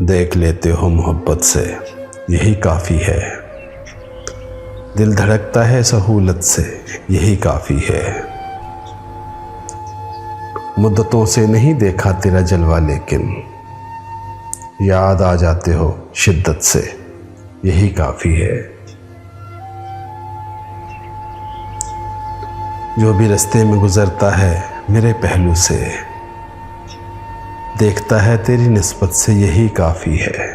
देख लेते हो मोहब्बत से यही काफ़ी है। दिल धड़कता है सहूलत से यही काफ़ी है। मुद्दतों से नहीं देखा तेरा जलवा लेकिन याद आ जाते हो शिद्दत से यही काफ़ी है। जो भी रास्ते में गुज़रता है मेरे पहलू से देखता है तेरी निस्बत से यही काफ़ी है।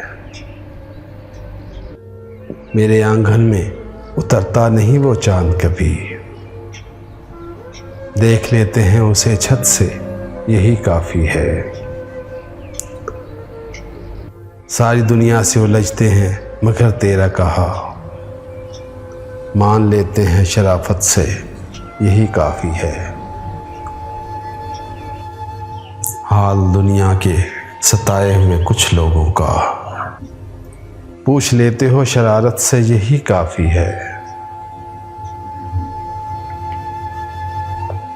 मेरे आंगन में उतरता नहीं वो चांद कभी, देख लेते हैं उसे छत से यही काफ़ी है। सारी दुनिया से उलझते हैं मगर तेरा कहा मान लेते हैं शराफत से यही काफ़ी है। हाल दुनिया के सताए हुए कुछ लोगों का पूछ लेते हो शरारत से यही काफ़ी है।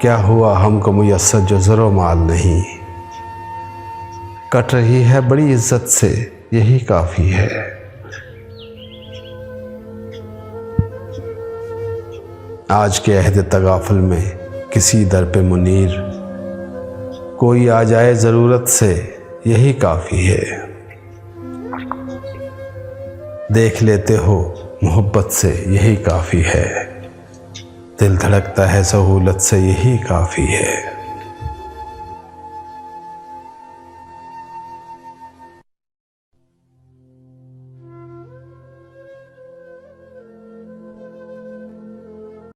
क्या हुआ हमको मुयस्सर जो ज़रो माल नहीं, कट रही है बड़ी इज्जत से यही काफ़ी है। आज के अहद तगाफुल में किसी दर पे मुनीर कोई आ जाए ज़रूरत से यही काफ़ी है। देख लेते हो मोहब्बत से यही काफ़ी है। दिल धड़कता है सहूलत से यही काफ़ी है।